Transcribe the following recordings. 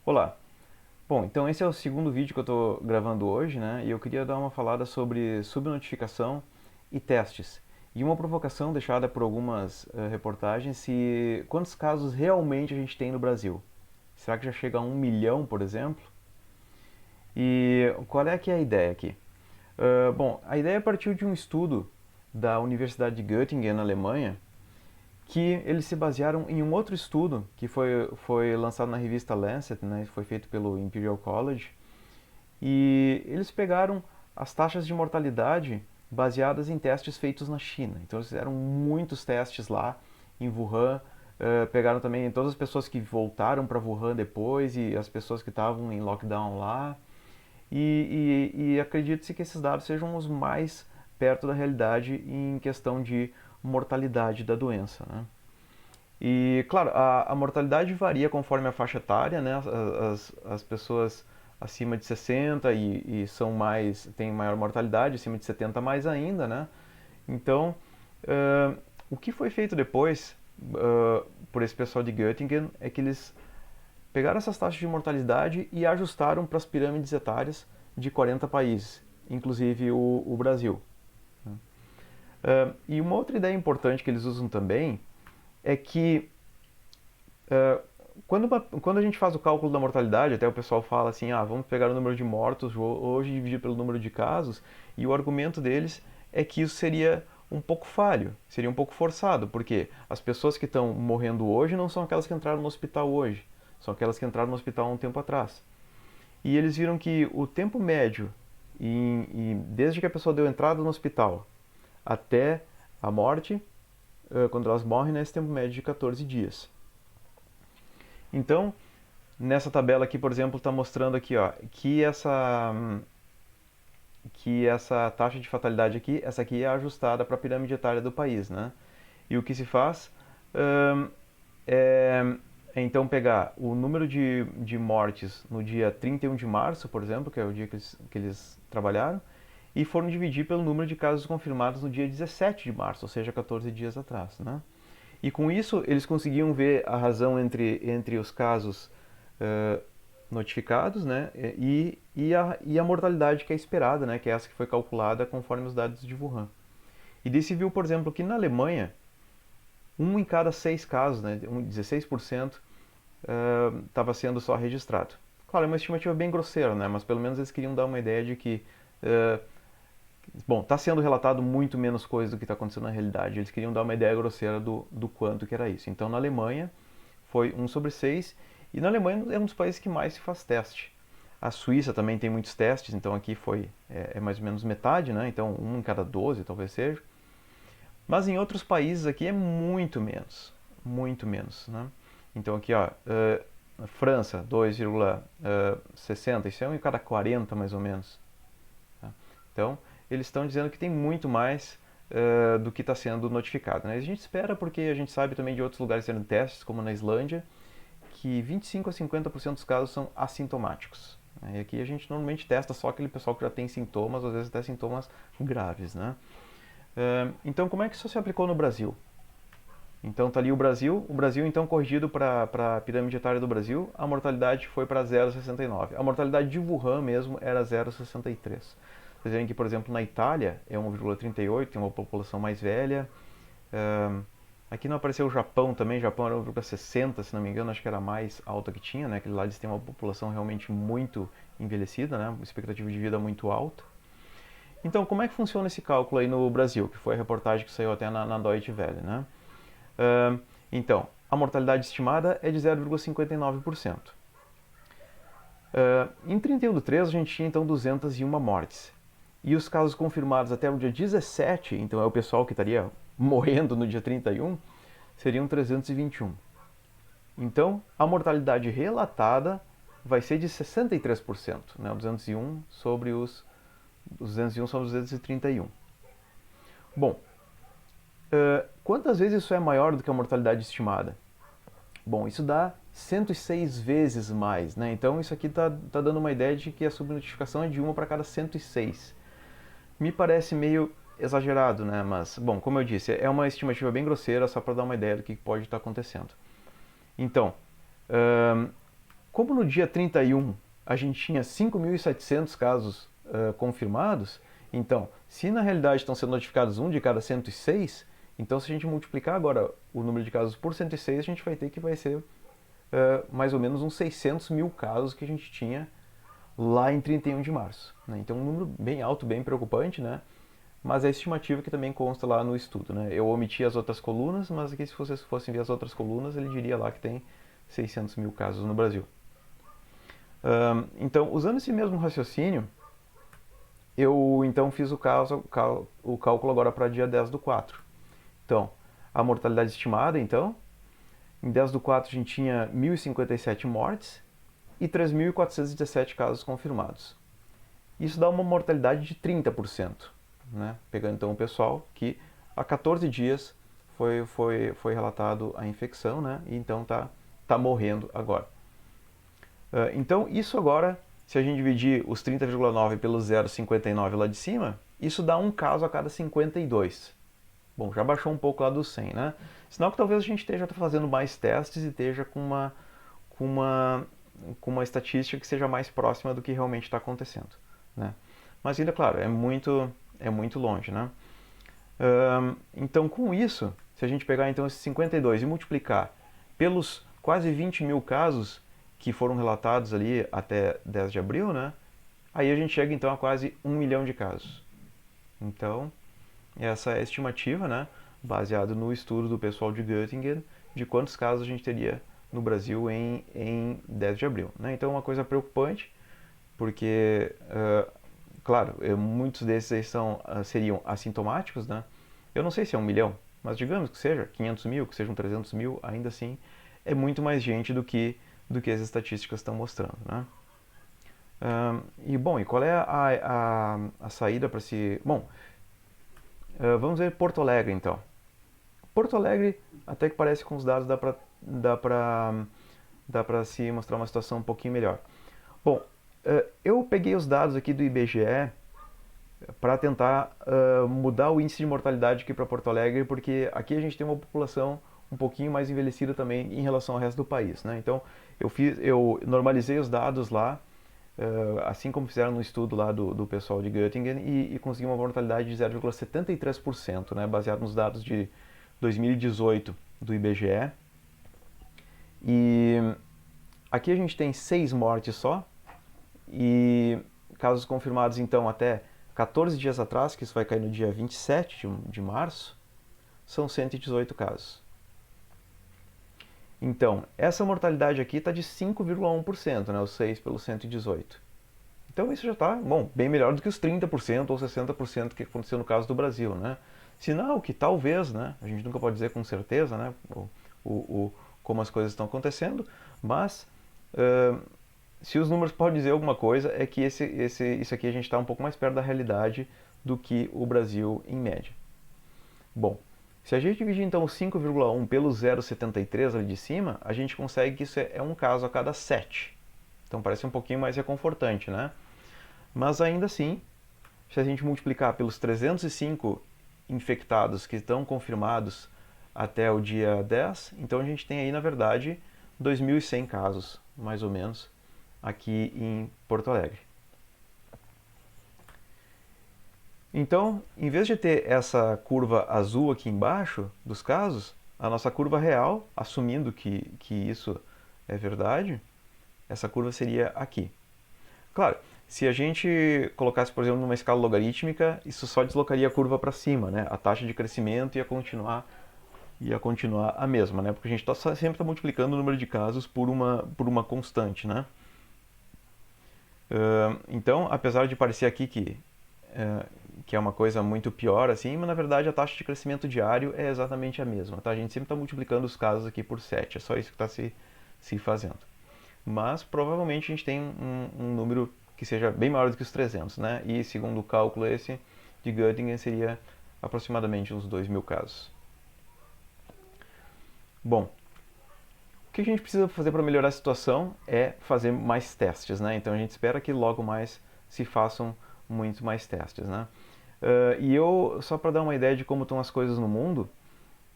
Olá! Bom, então esse é o segundo vídeo que eu estou gravando hoje, né? E eu queria dar uma falada sobre subnotificação e testes. E uma provocação deixada por algumas reportagens se quantos casos realmente a gente tem no Brasil. Será que já chega a 1 milhão, por exemplo? E qual é que é a ideia aqui? Bom, a ideia partiu de um estudo da Universidade de Göttingen, na Alemanha, que eles se basearam em um outro estudo que foi lançado na revista Lancet, né, foi feito pelo Imperial College, e eles pegaram as taxas de mortalidade baseadas em testes feitos na China. Então eles fizeram muitos testes lá em Wuhan, pegaram também todas as pessoas que voltaram para Wuhan depois e as pessoas que estavam em lockdown lá, e acredita-se que esses dados sejam os mais perto da realidade em questão de mortalidade da doença, né? E, claro, a mortalidade varia conforme a faixa etária, né? As pessoas acima de 60 são mais, têm maior mortalidade, acima de 70 mais ainda, né? Então, o que foi feito depois por esse pessoal de Göttingen é que eles pegaram essas taxas de mortalidade e ajustaram para as pirâmides etárias de 40 países, inclusive o Brasil. E uma outra ideia importante que eles usam também é que quando a gente faz o cálculo da mortalidade, até o pessoal fala assim, vamos pegar o número de mortos hoje e dividir pelo número de casos, e o argumento deles é que isso seria um pouco falho, seria um pouco forçado, porque as pessoas que estão morrendo hoje não são aquelas que entraram no hospital hoje, são aquelas que entraram no hospital há um tempo atrás. E eles viram que o tempo médio, desde que a pessoa deu entrada no hospital até a morte, quando elas morrem, né, esse tempo médio de 14 dias. Então, nessa tabela aqui, por exemplo, está mostrando aqui, ó, que essa taxa de fatalidade aqui, essa aqui é ajustada para a pirâmide etária do país, né? E o que se faz é então pegar o número de mortes no dia 31 de março, por exemplo, que é o dia que eles trabalharam, e foram dividir pelo número de casos confirmados no dia 17 de março, ou seja, 14 dias atrás, né? E com isso eles conseguiam ver a razão entre os casos notificados, né, e a mortalidade que é esperada, né, que é essa que foi calculada conforme os dados de Wuhan. E daí se viu, por exemplo, que na Alemanha, 1 em cada 6 casos, né, 16%, estava sendo só registrado. Claro, é uma estimativa bem grosseira, né, mas pelo menos eles queriam dar uma ideia de que bom, está sendo relatado muito menos coisa do que está acontecendo na realidade. Eles queriam dar uma ideia grosseira do quanto que era isso. Então, na Alemanha, foi 1/6, e na Alemanha é um dos países que mais se faz teste. A Suíça também tem muitos testes, então aqui é mais ou menos metade, né? Então, 1 em cada 12 talvez seja. Mas em outros países aqui é muito menos, né? Então aqui, ó, França, 2,60, isso é 1 em cada 40 mais ou menos. Tá? Então, eles estão dizendo que tem muito mais do que está sendo notificado. Né? A gente espera porque a gente sabe também de outros lugares sendo testes, como na Islândia, que 25 a 50% dos casos são assintomáticos. Né? E aqui a gente normalmente testa só aquele pessoal que já tem sintomas, às vezes até sintomas graves. Né? Então, como é que isso se aplicou no Brasil? Então está ali o Brasil então corrigido para a pirâmide etária do Brasil, a mortalidade foi para 0,69. A mortalidade de Wuhan mesmo era 0,63. Vocês veem que, por exemplo, na Itália é 1,38, tem uma população mais velha. Aqui não apareceu o Japão também, o Japão era 1,60, se não me engano, acho que era a mais alta que tinha, né? Aquele lá eles têm uma população realmente muito envelhecida, né? Uma expectativa de vida muito alta. Então, como é que funciona esse cálculo aí no Brasil, que foi a reportagem que saiu até na Deutsche Welle, né? Então, a mortalidade estimada é de 0,59%. Em 31/3 a gente tinha então 201 mortes. E os casos confirmados até o dia 17, então é o pessoal que estaria morrendo no dia 31, seriam 321. Então, a mortalidade relatada vai ser de 63%, né? 201 sobre os 231. Bom, quantas vezes isso é maior do que a mortalidade estimada? Bom, isso dá 106 vezes mais, né? Então isso aqui está dando uma ideia de que a subnotificação é de 1 para cada 106. Me parece meio exagerado, né? Mas, bom, como eu disse, é uma estimativa bem grosseira, só para dar uma ideia do que pode estar acontecendo. Então, como no dia 31 a gente tinha 5.700 casos confirmados, então, se na realidade estão sendo notificados 1 de cada 106, então se a gente multiplicar agora o número de casos por 106, a gente vai ter que vai ser mais ou menos uns 600 mil casos que a gente tinha lá em 31 de março. Né? Então, um número bem alto, bem preocupante, né? Mas é a estimativa que também consta lá no estudo. Né? Eu omiti as outras colunas, mas aqui se vocês fossem ver as outras colunas, ele diria lá que tem 600 mil casos no Brasil. Então, usando esse mesmo raciocínio, eu então fiz o cálculo agora para dia 10 do 4. Então, a mortalidade estimada, então, em 10 do 4 a gente tinha 1.057 mortes e 3.417 casos confirmados. Isso dá uma mortalidade de 30%, né? Pegando então o pessoal que há 14 dias foi relatado a infecção, né? E então tá morrendo agora. Então isso agora, se a gente dividir os 30,9 pelo 0,59 lá de cima, isso dá um caso a cada 52. Bom, já baixou um pouco lá do 100, né? Sinal que talvez a gente esteja fazendo mais testes e esteja com uma estatística que seja mais próxima do que realmente está acontecendo, né? Mas ainda, claro, é muito longe, né? Então, com isso, se a gente pegar então esses 52 e multiplicar pelos quase 20 mil casos que foram relatados ali até 10 de abril, né? Aí a gente chega então a quase 1 milhão de casos. Então, essa é a estimativa, né? Baseado no estudo do pessoal de Göttingen, de quantos casos a gente teria no Brasil em 10 de abril. Né? Então, é uma coisa preocupante, porque, claro, muitos desses seriam assintomáticos, né? Eu não sei se é 1 milhão, mas digamos que seja 500 mil, que sejam 300 mil, ainda assim é muito mais gente do que as estatísticas estão mostrando, né? E qual é a saída para se... Bom, vamos ver Porto Alegre então. Porto Alegre, até que parece com os dados dá para se mostrar uma situação um pouquinho melhor. Bom, eu peguei os dados aqui do IBGE para tentar mudar o índice de mortalidade aqui para Porto Alegre, porque aqui a gente tem uma população um pouquinho mais envelhecida também em relação ao resto do país, né? Então eu normalizei os dados lá, assim como fizeram no estudo lá do pessoal de Göttingen, e consegui uma mortalidade de 0,73%, né, baseado nos dados de 2018 do IBGE. E aqui a gente tem 6 mortes só, e casos confirmados então até 14 dias atrás, que isso vai cair no dia 27 de março, são 118 casos. Então, essa mortalidade aqui está de 5,1%, né, os 6 pelo 118. Então isso já está, bem melhor do que os 30% ou 60% que aconteceu no caso do Brasil, né? Sinal que talvez, né, a gente nunca pode dizer com certeza, né, como as coisas estão acontecendo, mas se os números podem dizer alguma coisa, é que isso aqui a gente está um pouco mais perto da realidade do que o Brasil em média. Bom, se a gente dividir então o 5,1 pelo 0,73 ali de cima, a gente consegue que isso é um caso a cada 7. Então parece um pouquinho mais reconfortante, né? Mas ainda assim, se a gente multiplicar pelos 305 infectados que estão confirmados até o dia 10, então a gente tem aí, na verdade, 2.100 casos, mais ou menos, aqui em Porto Alegre. Então, em vez de ter essa curva azul aqui embaixo dos casos, a nossa curva real, assumindo que isso é verdade, essa curva seria aqui. Claro, se a gente colocasse, por exemplo, numa escala logarítmica, isso só deslocaria a curva para cima, né? A taxa de crescimento ia continuar a mesma, né? Porque a gente sempre está multiplicando o número de casos por uma constante, né? Então, apesar de parecer aqui que é uma coisa muito pior, assim, mas na verdade a taxa de crescimento diário é exatamente a mesma, tá? A gente sempre está multiplicando os casos aqui por 7, é só isso que está se fazendo. Mas provavelmente a gente tem um número que seja bem maior do que os 300, né? E segundo o cálculo esse de Göttingen seria aproximadamente uns 2.000 casos. Bom, o que a gente precisa fazer para melhorar a situação é fazer mais testes, né? Então a gente espera que logo mais se façam muitos mais testes, né? E só para dar uma ideia de como estão as coisas no mundo,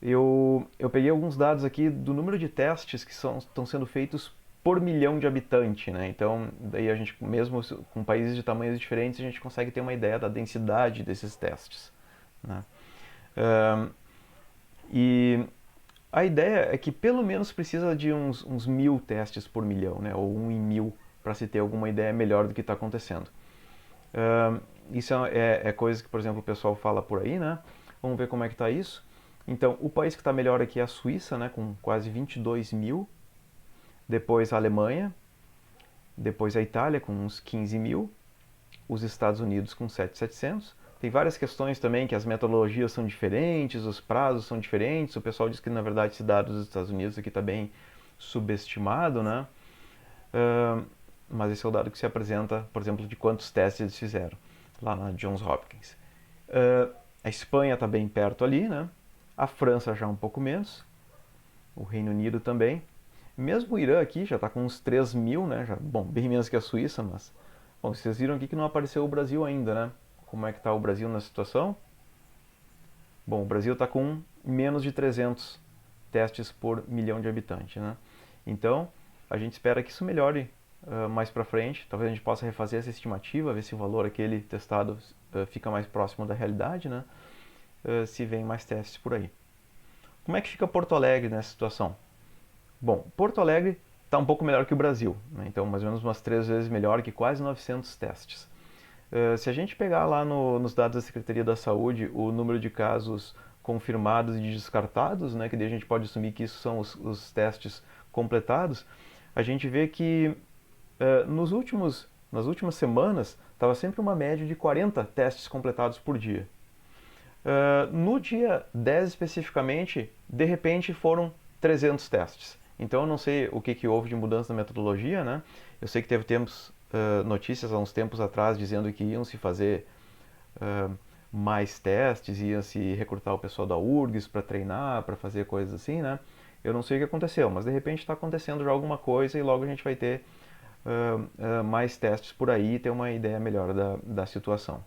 eu peguei alguns dados aqui do número de testes que estão sendo feitos por milhão de habitante, né? Então, daí a gente, mesmo com países de tamanhos diferentes, a gente consegue ter uma ideia da densidade desses testes, né? E a ideia é que pelo menos precisa de uns 1.000 testes por milhão, né? Ou 1 em 1.000, para se ter alguma ideia melhor do que está acontecendo. Isso é coisa que, por exemplo, o pessoal fala por aí, né? Vamos ver como é que está isso. Então, o país que está melhor aqui é a Suíça, né? Com quase 22 mil. Depois a Alemanha. Depois a Itália, com uns 15 mil. Os Estados Unidos, com 7.700. Tem várias questões também, que as metodologias são diferentes, os prazos são diferentes. O pessoal diz que, na verdade, esse dado dos Estados Unidos aqui está bem subestimado, né? Mas esse é o dado que se apresenta, por exemplo, de quantos testes eles fizeram lá na Johns Hopkins. A Espanha está bem perto ali, né? A França já um pouco menos. O Reino Unido também. Mesmo o Irã aqui já está com uns 3 mil, né? Já, bom, bem menos que a Suíça, mas... Bom, vocês viram aqui que não apareceu o Brasil ainda, né? Como é que está o Brasil na situação? Bom, o Brasil está com menos de 300 testes por milhão de habitantes, né? Então, a gente espera que isso melhore mais para frente. Talvez a gente possa refazer essa estimativa, ver se o valor aquele testado fica mais próximo da realidade, né? Se vem mais testes por aí. Como é que fica Porto Alegre nessa situação? Bom, Porto Alegre está um pouco melhor que o Brasil, né? Então mais ou menos umas 3 vezes melhor, que quase 900 testes. Se a gente pegar lá nos dados da Secretaria da Saúde o número de casos confirmados e descartados, né, que daí a gente pode assumir que isso são os testes completados, a gente vê que nas últimas semanas estava sempre uma média de 40 testes completados por dia. No dia 10 especificamente, de repente foram 300 testes. Então eu não sei o que houve de mudança na metodologia, né? Eu sei que teve notícias há uns tempos atrás dizendo que iam se fazer mais testes, iam se recrutar o pessoal da URGS para treinar, para fazer coisas assim, né? Eu não sei o que aconteceu, mas de repente está acontecendo já alguma coisa e logo a gente vai ter mais testes por aí e ter uma ideia melhor da situação.